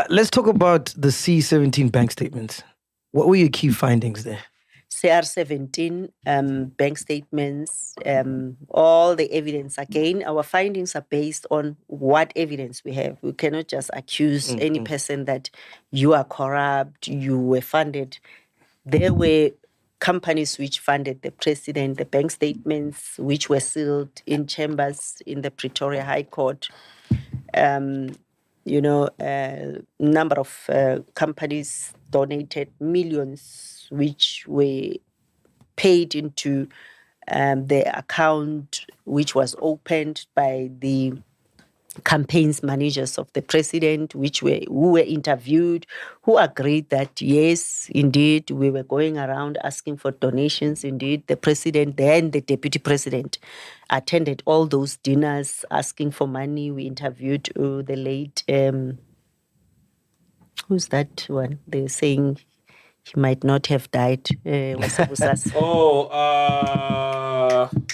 Let's talk about the C17 bank statements. What were your key findings there? CR17 bank statements, all the evidence. Again, our findings are based on what evidence we have. We cannot just accuse any person that you are corrupt, you were funded. There were companies which funded the president, the bank statements which were sealed in chambers in the Pretoria High Court. Number of companies donated millions, which were paid into the account, which was opened by the campaigns managers of the president, who were interviewed, who agreed that yes, indeed, we were going around asking for donations. Indeed, the president, then the deputy president, attended all those dinners asking for money. We interviewed the late, who's that one? They're saying he might not have died. Watson.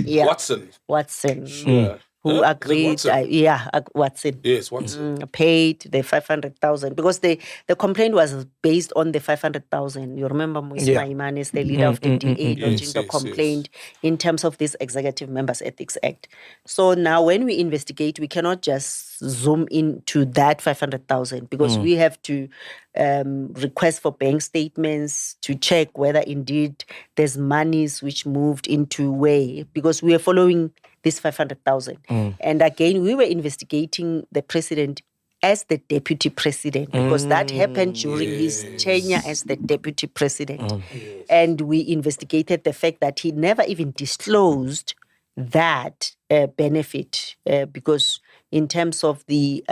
Yeah. Who agreed? Watson. Yes, Watson. Paid the 500,000 because the complaint was based on the 500,000. You remember Moisma Imanes, the leader of the DA, launching the complaint in terms of this Executive Members Ethics Act. So now when we investigate, we cannot just zoom into that 500,000 because we have to request for bank statements to check whether indeed there's monies which moved into where, because we are following this 500,000. And again, we were investigating the president as the deputy president because that happened during his tenure as the deputy president. And we investigated the fact that he never even disclosed that benefit because in terms of the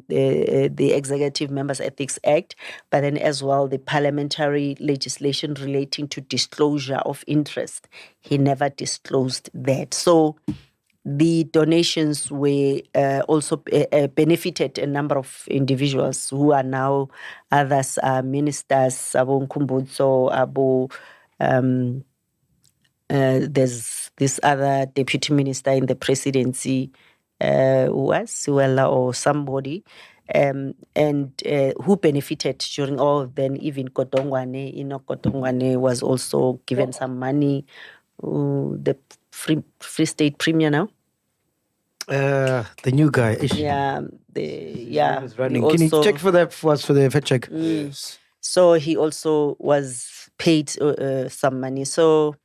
Executive Members Ethics Act, but then as well the parliamentary legislation relating to disclosure of interest, he never disclosed that. So the donations were also benefited a number of individuals who are now others are ministers, Abu Nkumbutso, there's this other deputy minister in the presidency or somebody, and who benefited during all of them. Even Kodongwane, Enoch Kodongwane was also given some money. The Free State Premier now. The new guy. Can you check for that for us for the fact check? Yes. So he also was paid some money. So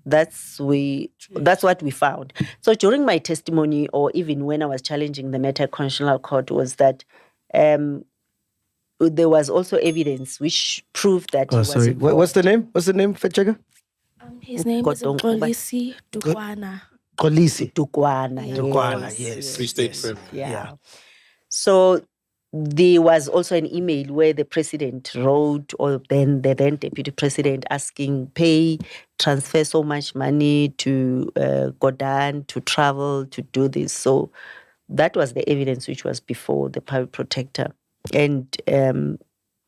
that's what we found. So during my testimony, or even when I was challenging the matter at Constitutional Court, was that there was also evidence which proved that he was involved. What's the name? What's the name, fact checker? His name is Xolisi Dukwana. Xolisi Dukwana, yes. Free State Premier. Yeah. So there was also an email where the president wrote, or then the then deputy president, asking transfer so much money to Godan to travel to do this. So that was the evidence which was before the public protector, and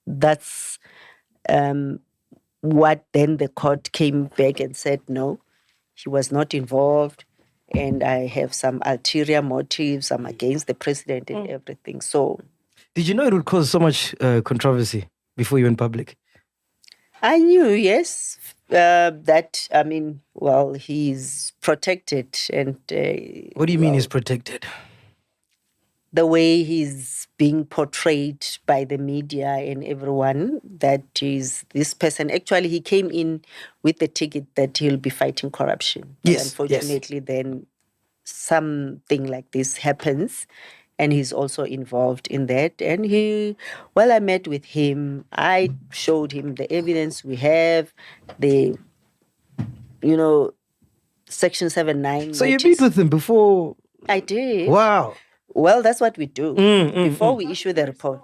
that's what then the court came back and said no, he was not involved, and I have some ulterior motives. I'm against the president and everything. So. Did you know it would cause so much controversy before you went public? I knew, yes, that, he's protected. And what do you mean he's protected? The way he's being portrayed by the media and everyone, that is this person. Actually, he came in with the ticket that he'll be fighting corruption. Yes. Unfortunately, then something like this happens. And he's also involved in that. And I met with him. I showed him the evidence we have, Section 79. So you meet with him before? I did. Wow. Well, that's what we do. Before we issue the report.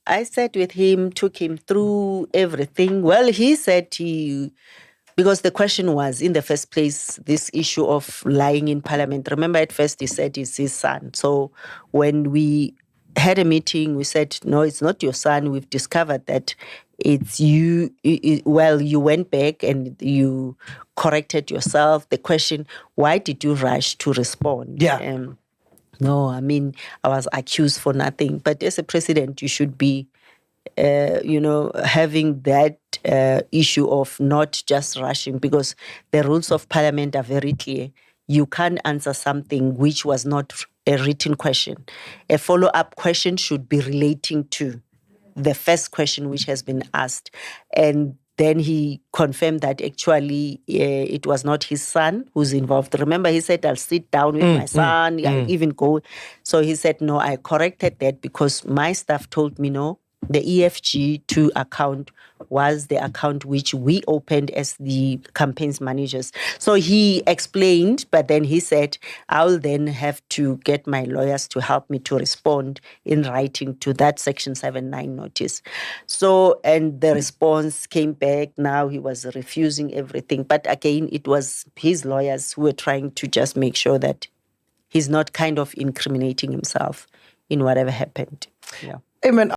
I sat with him, took him through everything. Well, he said because the question was, in the first place, this issue of lying in Parliament. Remember, at first he said it's his son. So when we had a meeting, we said, no, it's not your son. We've discovered that it's you. You went back and you corrected yourself. The question, why did you rush to respond? Yeah. No, I mean, I was accused for nothing. But as a president, you should be, having that issue of not just rushing, because the rules of parliament are very clear. You can't answer something which was not a written question. A follow-up question should be relating to the first question which has been asked. And then he confirmed that actually it was not his son who's involved. Remember, he said, I'll sit down with my son, I'll even go. So he said, no, I corrected that because my staff told me, no, the EFG2 account was the account which we opened as the campaigns managers. So he explained, but then he said, I'll then have to get my lawyers to help me to respond in writing to that Section 79 notice. So, and the response came back. Now he was refusing everything. But again, it was his lawyers who were trying to just make sure that he's not kind of incriminating himself in whatever happened. Yeah. Hey, man.